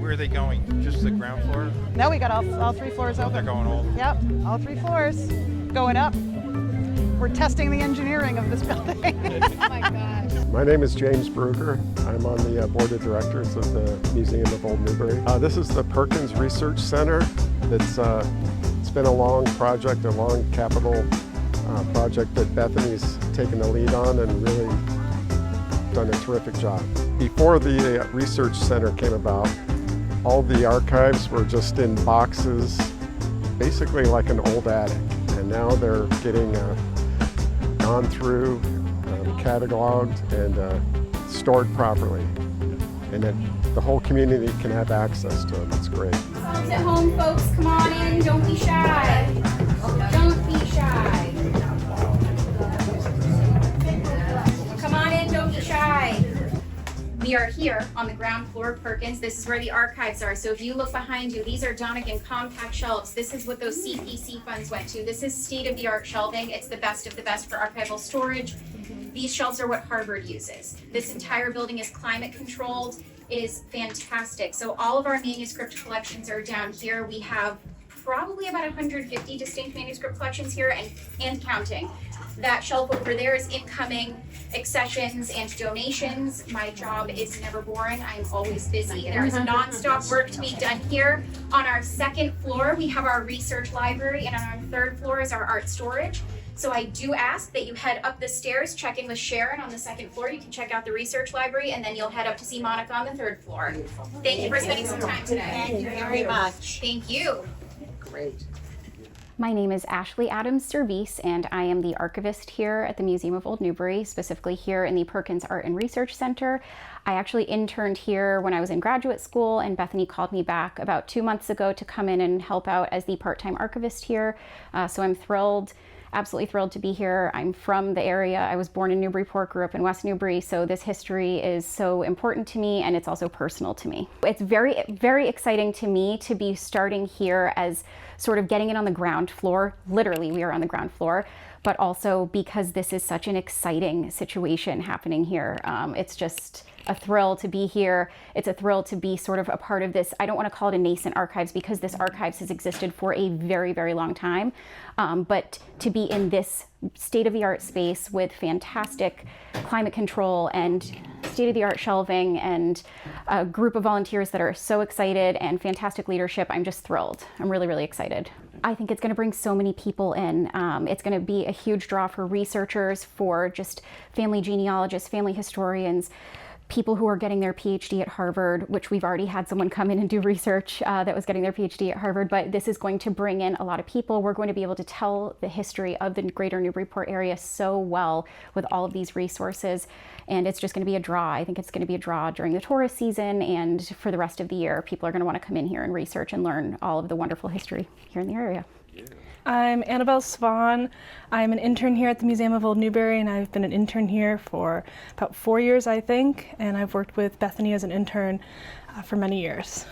Where are they going? Just the ground floor? No, we got all 3 floors They're open. going all. Yep, all 3 floors going up. We're testing the engineering of this building. Oh my gosh. My name is James Bruger. I'm on the board of directors of the Museum of Old Newbury. This is the Perkins Research Center. It's been a long project, a long capital project that Bethany's taken the lead on and really done a terrific job. Before the research center came about, all the archives were just in boxes, basically like an old attic. And now they're getting gone through, cataloged, and stored properly. And then the whole community can have access to them. It's great. Folks at home, folks, come on in. Don't be shy. Don't be shy. Come on in, don't be shy. We are here on the ground floor of Perkins. This is where the archives are. So if you look behind you, these are Donegan compact shelves. This is what those CPC funds went to. This is state-of-the-art shelving. It's the best of the best for archival storage. These shelves are what Harvard uses. This entire building is climate controlled. It is fantastic. So all of our manuscript collections are down here. We have probably about 150 distinct manuscript collections here and counting. That shelf over there is incoming accessions and donations. My job is never boring. I'm always busy. There is nonstop work to be done here. On our second floor, we have our research library, and on our third floor is our art storage. So I do ask that you head up the stairs, check in with Sharon on the second floor. You can check out the research library, and then you'll head up to see Monica on the third floor. Thank you for spending some time today. Thank you very much. Thank you. Great. My name is Ashley Adams Service, and I am the archivist here at the Museum of Old Newbury, specifically here in the Perkins Art and Research Center. I actually interned here when I was in graduate school, and Bethany called me back about 2 months ago to come in and help out as the part-time archivist here. So I'm thrilled, absolutely thrilled to be here. I'm from the area. I was born in Newburyport, grew up in West Newbury, so this history is so important to me, and it's also personal to me. It's very, very exciting to me to be starting here as sort of getting it on the ground floor. Literally, we are on the ground floor, but also because this is such an exciting situation happening here. It's just a thrill to be here. It's a thrill to be sort of a part of this. I don't want to call it a nascent archives because this archives has existed for a very, very long time. But to be in this state-of-the-art space with fantastic climate control and state-of-the-art shelving and a group of volunteers that are so excited and fantastic leadership, I'm just thrilled. I'm really, really excited. I think it's going to bring so many people in. It's going to be a huge draw for researchers, for just family genealogists, family historians, people who are getting their PhD at Harvard, which we've already had someone come in and do research that was getting their PhD at Harvard, but this is going to bring in a lot of people. We're going to be able to tell the history of the greater Newburyport area so well with all of these resources, and it's just going to be a draw. I think it's going to be a draw during the tourist season, and for the rest of the year, people are going to want to come in here and research and learn all of the wonderful history here in the area. I'm Annabelle Swan. I'm an intern here at the Museum of Old Newbury, and I've been an intern here for about 4 years, I think, and I've worked with Bethany as an intern for many years.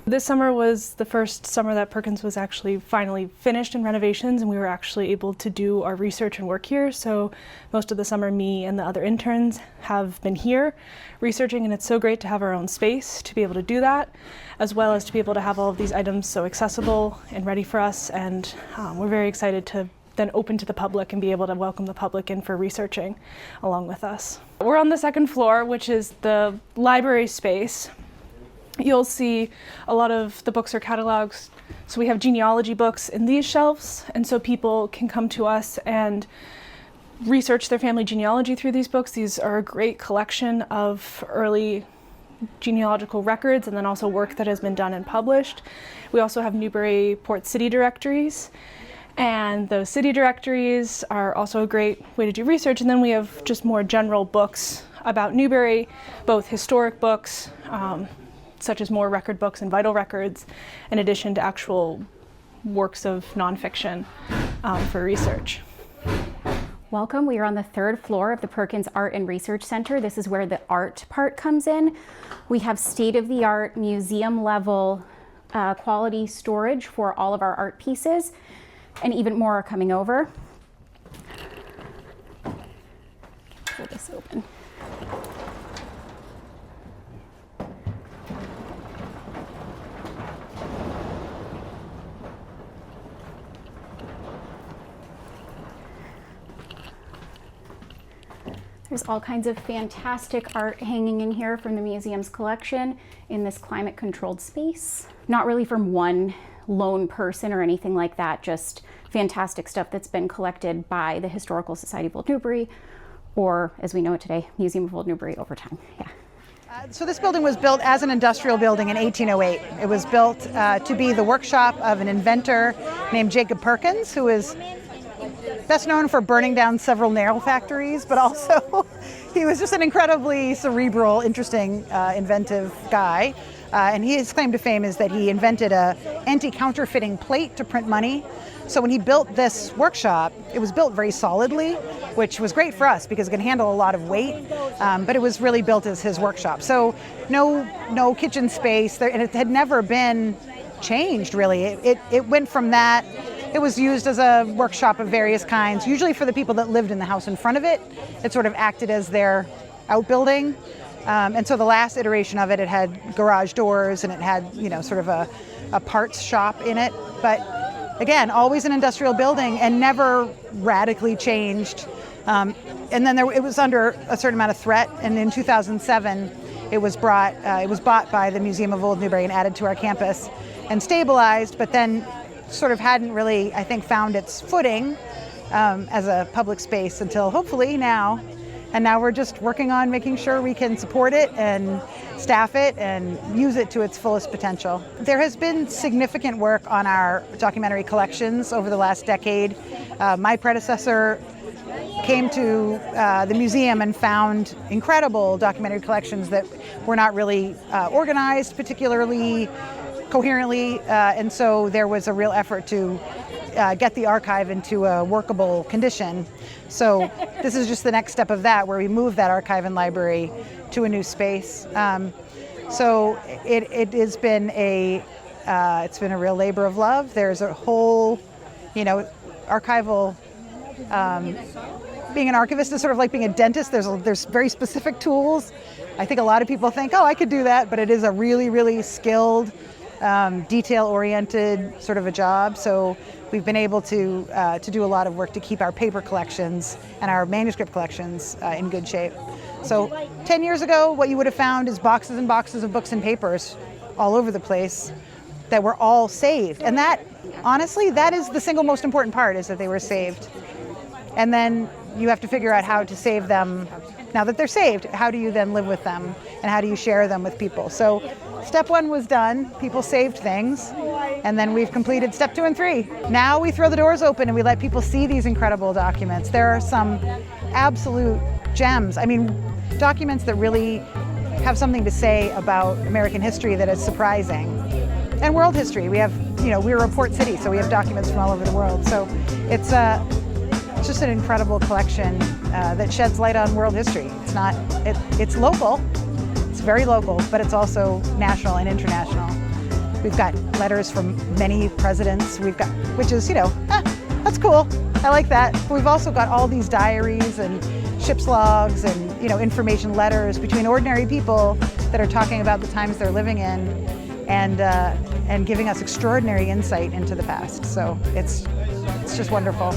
This summer was the first summer that Perkins was actually finally finished in renovations, and we were actually able to do our research and work here. So most of the summer, me and the other interns have been here researching, and it's so great to have our own space to be able to do that, as well as to be able to have all of these items so accessible and ready for us. And we're very excited to then open to the public and be able to welcome the public in for researching along with us. We're on the second floor, which is the library space. You'll see a lot of the books are catalogs. So we have genealogy books in these shelves, and so people can come to us and research their family genealogy through these books. These are a great collection of early genealogical records and then also work that has been done and published. We also have Newburyport city directories, and those city directories are also a great way to do research. And then we have just more general books about Newbury, both historic books, such as more record books and vital records, in addition to actual works of nonfiction for research. Welcome. We are on the third floor of the Perkins Art and Research Center. This is where the art part comes in. We have state-of-the-art museum level quality storage for all of our art pieces, and even more are coming over. Pull this open. There's all kinds of fantastic art hanging in here from the museum's collection in this climate-controlled space. Not really from one lone person or anything like that, just fantastic stuff that's been collected by the Historical Society of Old Newbury, or as we know it today, Museum of Old Newbury over time. Yeah. So this building was built as an industrial building in 1808. It was built to be the workshop of an inventor named Jacob Perkins, who is best known for burning down several nail factories, but also he was just an incredibly cerebral, interesting, inventive guy. And his claim to fame is that he invented a anti-counterfeiting plate to print money. So when he built this workshop, it was built very solidly, which was great for us because it can handle a lot of weight, but it was really built as his workshop. So no kitchen space, and it had never been changed really. It went from that. It was used as a workshop of various kinds, usually for the people that lived in the house in front of it. It sort of acted as their outbuilding. And so the last iteration of it, it had garage doors and it had, sort of a parts shop in it. But again, always an industrial building and never radically changed. And then it was under a certain amount of threat. And in 2007, it was bought by the Museum of Old Newbury and added to our campus and stabilized, but then sort of hadn't really, I think, found its footing as a public space until hopefully now. And now we're just working on making sure we can support it and staff it and use it to its fullest potential. There has been significant work on our documentary collections over the last decade. My predecessor came to the museum and found incredible documentary collections that were not really organized particularly coherently, and so there was a real effort to get the archive into a workable condition. So this is just the next step of that, where we move that archive and library to a new space. So it has been it's been a real labor of love. There's a whole, archival. Being an archivist is sort of like being a dentist. There's very specific tools. I think a lot of people think, oh, I could do that, but it is a really, really skilled, detail-oriented sort of a job. So we've been able to do a lot of work to keep our paper collections and our manuscript collections in good shape. So 10 years ago, what you would have found is boxes and boxes of books and papers all over the place that were all saved. And that, honestly, that is the single most important part, is that they were saved. And then you have to figure out how to save them. Now that they're saved, how do you then live with them? And how do you share them with people? So step one was done. People saved things. And then we've completed step 2 and 3. Now we throw the doors open and we let people see these incredible documents. There are some absolute gems. I mean, documents that really have something to say about American history that is surprising. And world history. We have, we're a port city, so we have documents from all over the world. So it's just an incredible collection that sheds light on world history. It's local, it's very local, but it's also national and international. We've got letters from many presidents, which is, that's cool. I like that. But we've also got all these diaries and ship's logs and, information letters between ordinary people that are talking about the times they're living in and giving us extraordinary insight into the past. So it's just wonderful.